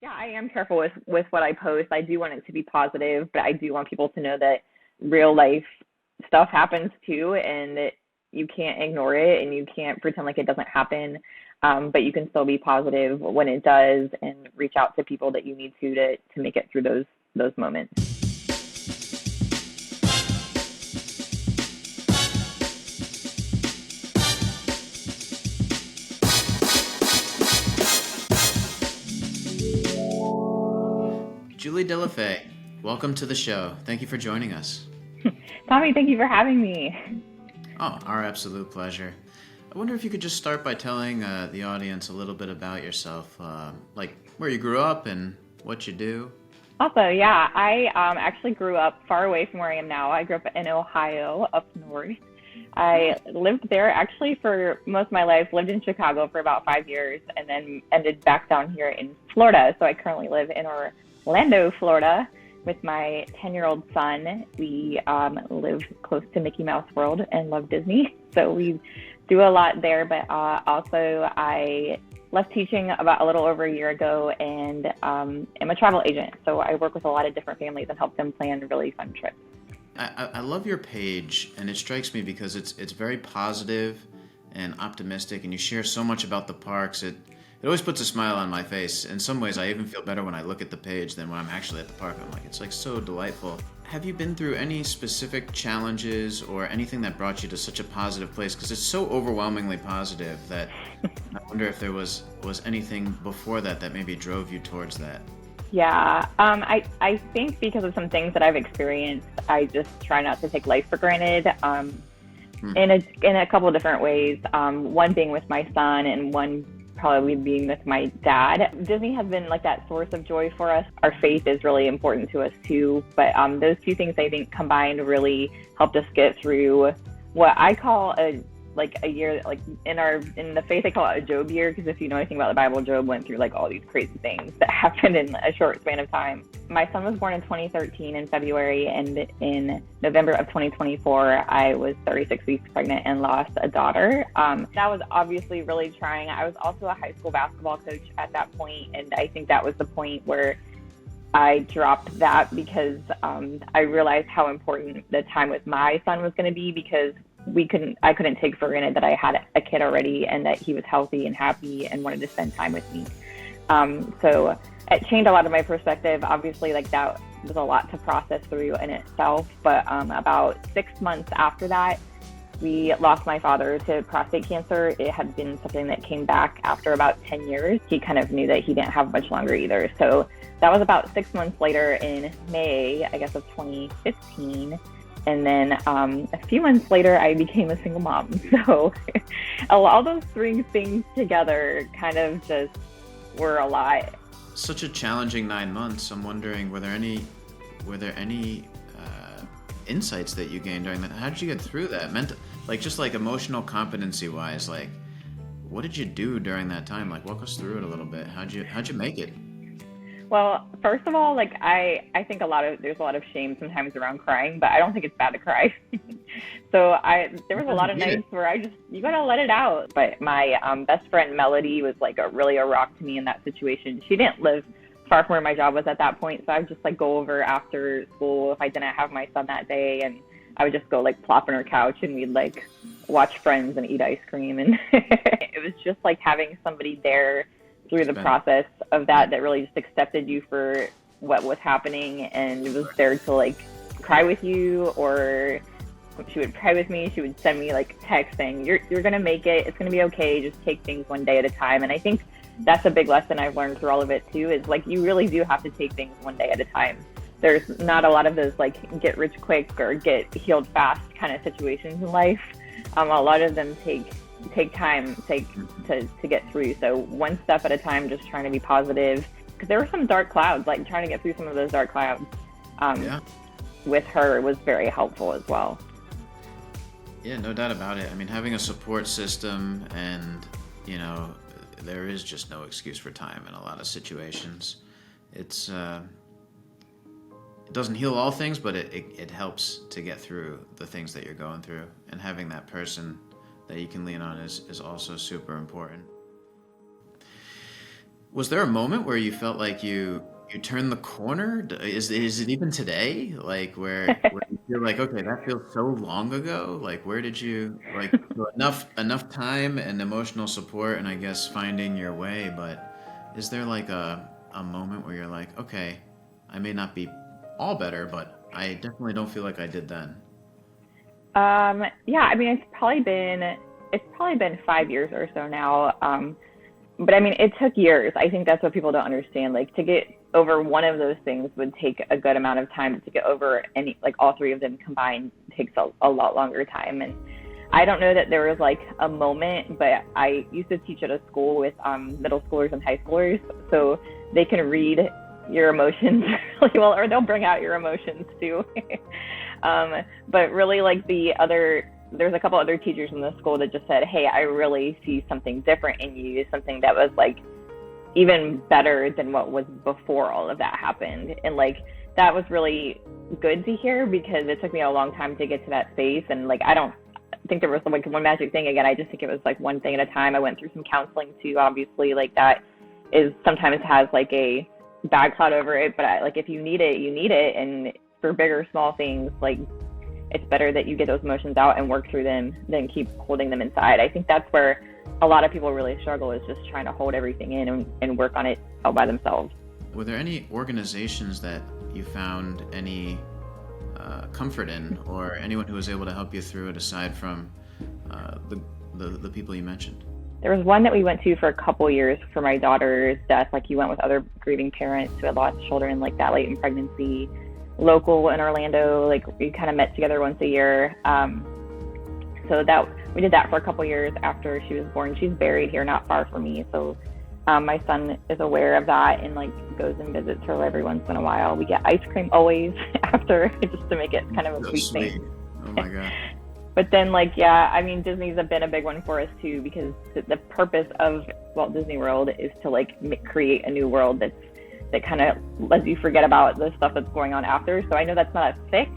Yeah, I am careful with what I post. I do want it to be positive, but I do want people to know that real life stuff happens too, and that you can't ignore it and you can't pretend like it doesn't happen. But you can still be positive when it does, and reach out to people that you need to make it through those moments. Julie Delafay, welcome to the show. Thank you for joining us. Tommy, thank you for having me. Oh, our absolute pleasure. I wonder if you could just start by telling the audience a little bit about yourself, like where you grew up and what you do. Also, yeah, I actually grew up far away from where I am now. I grew up in Ohio, up north. I lived there actually for most of my life, lived in Chicago for about 5 years, and then ended back down here in Florida. So I currently live in Orlando, Florida, with my 10-year-old son. We live close to Mickey Mouse World and love Disney. So we do a lot there, but also I left teaching about a little over a year ago and am a travel agent. So I work with a lot of different families and help them plan really fun trips. I love your page, and it strikes me because it's very positive and optimistic, and you share so much about the parks. It always puts a smile on my face. In some ways, I even feel better when I look at the page than when I'm actually at the park. I'm like, it's like so delightful. Have you been through any specific challenges or anything that brought you to such a positive place? Because it's so overwhelmingly positive that I wonder if there was anything before that maybe drove you towards that. Yeah, I think because of some things that I've experienced, I just try not to take life for granted. In a couple of different ways. One being with my son, and one probably being with my dad. Disney has been like that source of joy for us. Our faith is really important to us too. But those two things I think combined really helped us get through what I call a year, like in the faith I call it a Job year, because if you know anything about the Bible, Job went through like all these crazy things that happened in a short span of time. My son was born in 2013 in February, and in November of 2024 I was 36 weeks pregnant and lost a daughter. That was obviously really trying. I was also a high school basketball coach at that point, and I think that was the point where I dropped that because I realized how important the time with my son was going to be, because I couldn't take for granted that I had a kid already and that he was healthy and happy and wanted to spend time with me. So it changed a lot of my perspective. Obviously, like that was a lot to process through in itself. But about 6 months after that, we lost my father to prostate cancer. It had been something that came back after about 10 years. He kind of knew that he didn't have much longer either. So that was about 6 months later in May, I guess, of 2015. And then a few months later, I became a single mom. So all those three things together kind of just were a lot. Such a challenging 9 months. I'm wondering, were there any insights that you gained during that? How did you get through that? Just emotional competency wise, like what did you do during that time? Like walk us through it a little bit. How'd you make it? Well, first of all, like I think there's a lot of shame sometimes around crying, but I don't think it's bad to cry. So there was a lot of nights where you gotta let it out. But my best friend Melody was like really a rock to me in that situation. She didn't live far from where my job was at that point, so I would just like go over after school if I didn't have my son that day, and I would just go like plop on her couch and we'd like watch Friends and eat ice cream, and it was just like having somebody there through the process of that really just accepted you for what was happening and was there to like cry with you, or she would pray with me. She would send me like text saying, you're gonna make it, it's gonna be okay, just take things one day at a time. And I think that's a big lesson I've learned through all of it too, is like you really do have to take things one day at a time. There's not a lot of those like get rich quick or get healed fast kind of situations in life. A lot of them take time to get through. So one step at a time, just trying to be positive, because there were some dark clouds, like trying to get through some of those dark clouds with her was very helpful as well. Yeah, no doubt about it. I mean, having a support system, and there is just no excuse for time in a lot of situations. It doesn't heal all things, but it helps to get through the things that you're going through, and having that person that you can lean on is also super important. Was there a moment where you felt like you turned the corner? Is it even today? Like where you feel like, okay, that feels so long ago. Like where did you like so enough time and emotional support and I guess finding your way, but is there like a moment where you're like, okay, I may not be all better, but I definitely don't feel like I did then. Yeah, I mean, it's probably been 5 years or so now. But I mean, it took years. I think that's what people don't understand. Like to get over one of those things would take a good amount of time. To get over any, like all three of them combined, takes a lot longer time. And I don't know that there was like a moment, but I used to teach at a school with middle schoolers and high schoolers, so they can read your emotions really well, or they'll bring out your emotions too. But really, like there's a couple other teachers in the school that just said, "Hey, I really see something different in you, something that was like even better than what was before all of that happened." And like that was really good to hear because it took me a long time to get to that space. And like I don't think there was like one magic thing. Again, I just think it was like one thing at a time. I went through some counseling too, obviously, like that is sometimes has like a bad cloud over it. But like if you need it, you need it. And for big or small things, like it's better that you get those emotions out and work through them than keep holding them inside. I think that's where a lot of people really struggle, is just trying to hold everything in and work on it all by themselves. Were there any organizations that you found any comfort in, or anyone who was able to help you through it aside from the people you mentioned? There was one that we went to for a couple years for my daughter's death. Like you went with other grieving parents who had lost children like that late in pregnancy. Local in Orlando, like we kind of met together once a year. So that we did that for a couple years after she was born. She's buried here not far from me, so my son is aware of that and like goes and visits her every once in a while. We get ice cream always after, just to make it kind of a So sweet sweet. thing. Oh my God. But then like, yeah, I mean, Disney's been a big one for us too, because the purpose of Walt Disney World is to like create a new world that kind of lets you forget about the stuff that's going on after. So I know that's not a fix,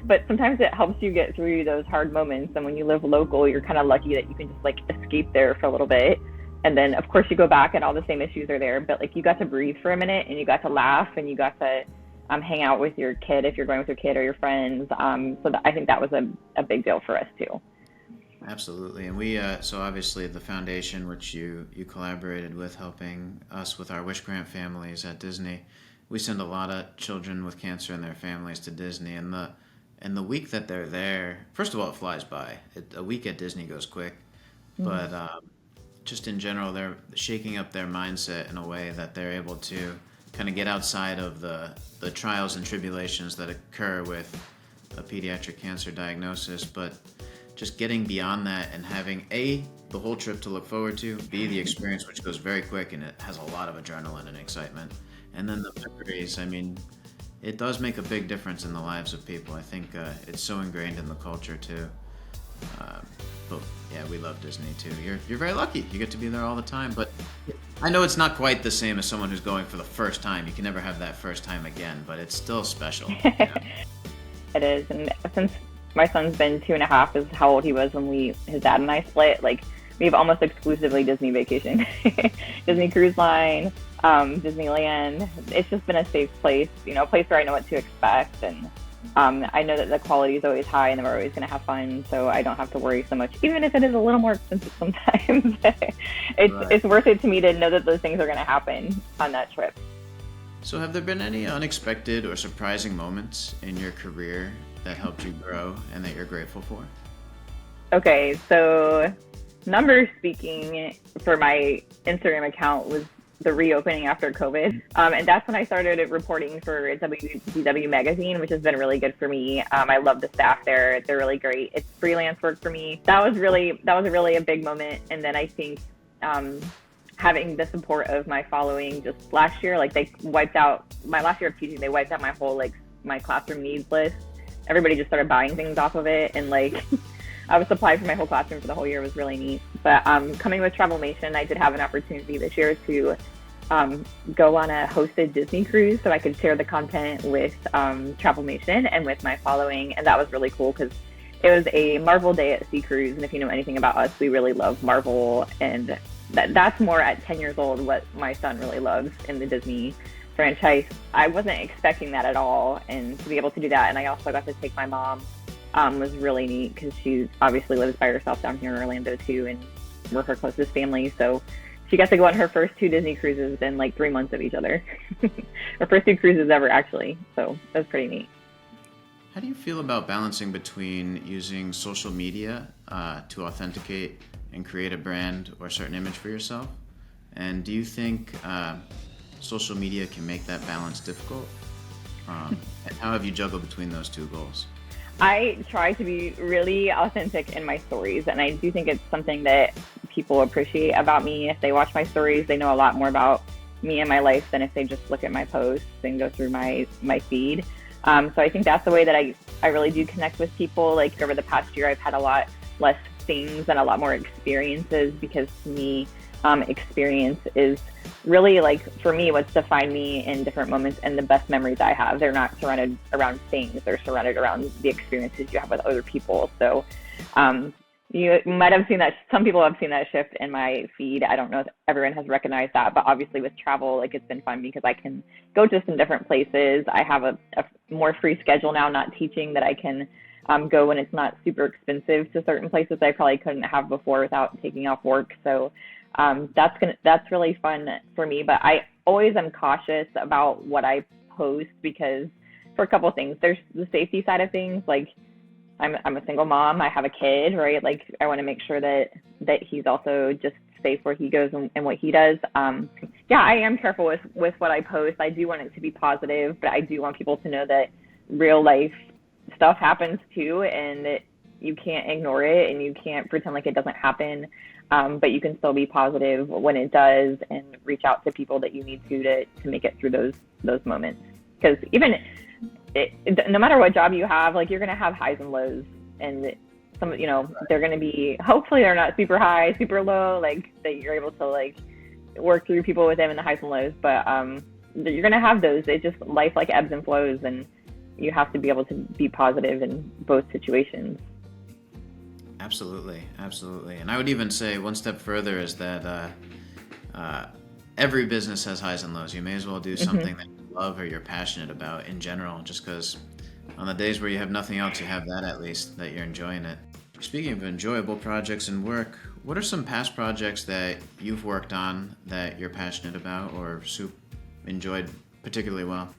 but sometimes it helps you get through those hard moments. And when you live local, you're kind of lucky that you can just like escape there for a little bit. And then of course you go back and all the same issues are there, but like you got to breathe for a minute and you got to laugh and you got to hang out with your kid if you're going with your kid or your friends. I think that was a big deal for us too. Absolutely. And we, so obviously the foundation, which you collaborated with, helping us with our Wish Grant families at Disney, we send a lot of children with cancer and their families to Disney. And the week that they're there, first of all, it flies by. A week at Disney goes quick. But just in general, they're shaking up their mindset in a way that they're able to kind of get outside of the trials and tribulations that occur with a pediatric cancer diagnosis, but just getting beyond that and having A, the whole trip to look forward to, B, the experience, which goes very quick and it has a lot of adrenaline and excitement, and then the memories. I mean, it does make a big difference in the lives of people. I think it's so ingrained in the culture too. But yeah, we love Disney too. You're very lucky. You get to be there all the time. But I know it's not quite the same as someone who's going for the first time. You can never have that first time again, but it's still special. Yeah. It is. And since my son's been 2.5 is how old he was when his dad and I split, like we've almost exclusively Disney vacation. Disney Cruise Line, Disneyland. It's just been a safe place, a place where I know what to expect. And I know that the quality is always high and that we're always going to have fun, so I don't have to worry so much, even if it is a little more expensive sometimes. It's worth it to me to know that those things are going to happen on that trip. So have there been any unexpected or surprising moments in your career that helped you grow and that you're grateful for? Okay, so numbers speaking, for my Instagram account was the reopening after COVID. And that's when I started reporting for WDW Magazine, which has been really good for me. I love the staff there. They're really great. It's freelance work for me. That was really a big moment. And then I think having the support of my following just last year, like they wiped out my last year of teaching, they wiped out my whole, like my classroom needs list. Everybody just started buying things off of it. And like, I was supplied for my whole classroom for the whole year. It was really neat. But coming with Travelmation, I did have an opportunity this year to go on a hosted Disney cruise, so I could share the content with Travelmation and with my following. And that was really cool because it was a Marvel Day at Sea cruise. And if you know anything about us, we really love Marvel and that's more at 10 years old what my son really loves in the Disney franchise. I wasn't expecting that at all, and to be able to do that, and I also got to take my mom, was really neat because she obviously lives by herself down here in Orlando too, and we're her closest family. So she got to go on her first 2 Disney cruises in like 3 months of each other. Her first 2 cruises ever, actually. So that's pretty neat. How do you feel about balancing between using social media to authenticate and create a brand or a certain image for yourself? And do you think social media can make that balance difficult? And how have you juggled between those 2 goals? I try to be really authentic in my stories, and I do think it's something that people appreciate about me. If they watch my stories, they know a lot more about me and my life than if they just look at my posts and go through my feed. So I think that's the way that I really do connect with people. Like over the past year, I've had a lot less things and a lot more experiences, because to me, experience is really, like, for me, what's defined me in different moments and the best memories I have. They're not surrounded around things. They're surrounded around the experiences you have with other people. So you might have seen that. Some people have seen that shift in my feed. I don't know if everyone has recognized that, but obviously with travel, like, it's been fun because I can go to some different places. I have a more free schedule now, not teaching, that I can go when it's not super expensive to certain places I probably couldn't have before without taking off work. So that's really fun for me. But I always am cautious about what I post, because for a couple of things. There's the safety side of things. Like, I'm a single mom. I have a kid, right? Like, I want to make sure that he's also just safe where he goes and what he does. Yeah, I am careful with what I post. I do want it to be positive, but I do want people to know that real life stuff happens too, and that you can't ignore it and you can't pretend like it doesn't happen. But you can still be positive when it does, and reach out to people that you need to make it through those moments. Because even no matter what job you have, like, you're going to have highs and lows, and some, they're going to be, hopefully they're not super high, super low, like, that you're able to, like, work through people with them in the highs and lows. But you're going to have those. It's just life, like, ebbs and flows, and you have to be able to be positive in both situations. Absolutely. And I would even say one step further is that every business has highs and lows. You may as well do something that you love or you're passionate about in general, just because on the days where you have nothing else, you have that, at least, that you're enjoying it. Speaking of enjoyable projects and work, what are some past projects that you've worked on that you're passionate about or enjoyed particularly well?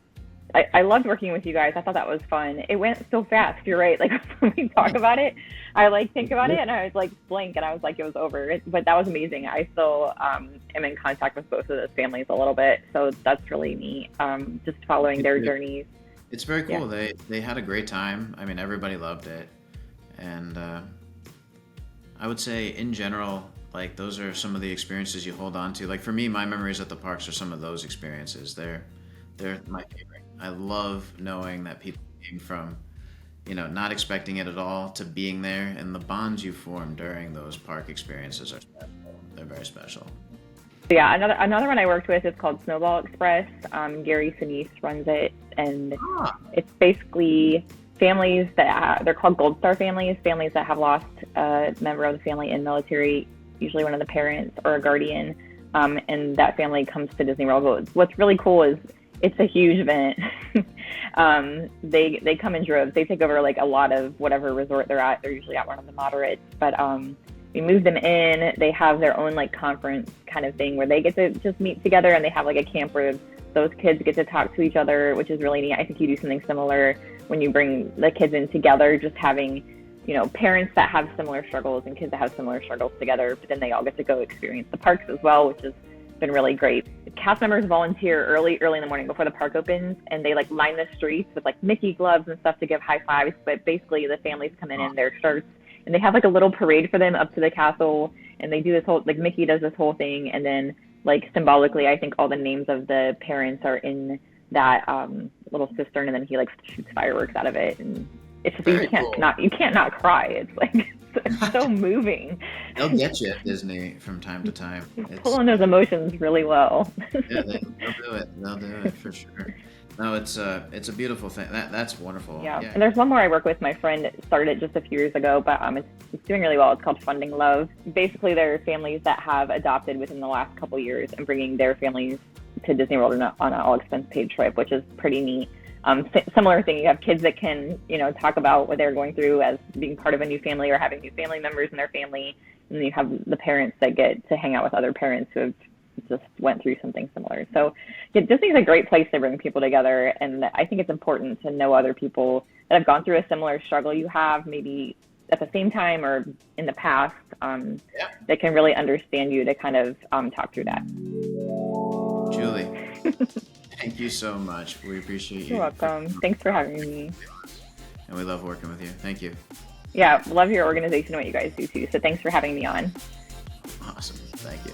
I loved working with you guys. I thought that was fun. It went so fast. You're right. Like, when we talk about it, I think about it and I was like blank, and I was like, it was over. But that was amazing. I still am in contact with both of those families a little bit, so that's really neat. Just following their journeys. It's very cool. Yeah. They had a great time. I mean, everybody loved it, and I would say in general, like, those are some of the experiences you hold on to. Like, for me, my memories at the parks are some of those experiences. They're my favorite. I love knowing that people came from, not expecting it at all to being there, and the bonds you form during those park experiences are special. They're very special. Yeah, another one I worked with is called Snowball Express. Gary Sinise runs it, and it's basically families that they're called Gold Star families that have lost a member of the family in military, usually one of the parents or a guardian, and that family comes to Disney World. What's really cool is it's a huge event. They come in droves. They take over, like, a lot of whatever resort they're at. They're usually at one of the moderates, but we move them in. They have their own, like, conference kind of thing where they get to just meet together, and they have, like, a camp where those kids get to talk to each other, which is really neat. I think you do something similar when you bring the kids in together, just having, parents that have similar struggles and kids that have similar struggles together, but then they all get to go experience the parks as well, which is been really great. Cast members volunteer early in the morning before the park opens, and they, like, line the streets with, like, Mickey gloves and stuff to give high fives. But basically, the families come in their shirts, and they have, like, a little parade for them up to the castle, and they do this whole, like, Mickey does this whole thing, and then, like, symbolically, I think all the names of the parents are in that little cistern, and then he, like, shoots fireworks out of it, and it's just, you can't not cry. It's like it's so moving. They'll get you at Disney from time to time. Pull on those emotions really well. Yeah, they'll do it. They'll do it for sure. No, it's a beautiful thing. That's wonderful. Yeah. And there's one more I work with. My friend started just a few years ago, but it's doing really well. It's called Funding Love. Basically, there are families that have adopted within the last couple years and bringing their families to Disney World on an all-expense paid trip, which is pretty neat. Similar thing, you have kids that can, talk about what they're going through as being part of a new family or having new family members in their family. And then you have the parents that get to hang out with other parents who have just went through something similar. So yeah, Disney's a great place to bring people together. And I think it's important to know other people that have gone through a similar struggle you have, maybe at the same time or in the past, that can really understand you to kind of talk through that. Julie, thank you so much. We appreciate you. You're welcome. Thanks for having me. And we love working with you. Thank you. Yeah, love your organization and what you guys do too. So thanks for having me on. Awesome. Thank you.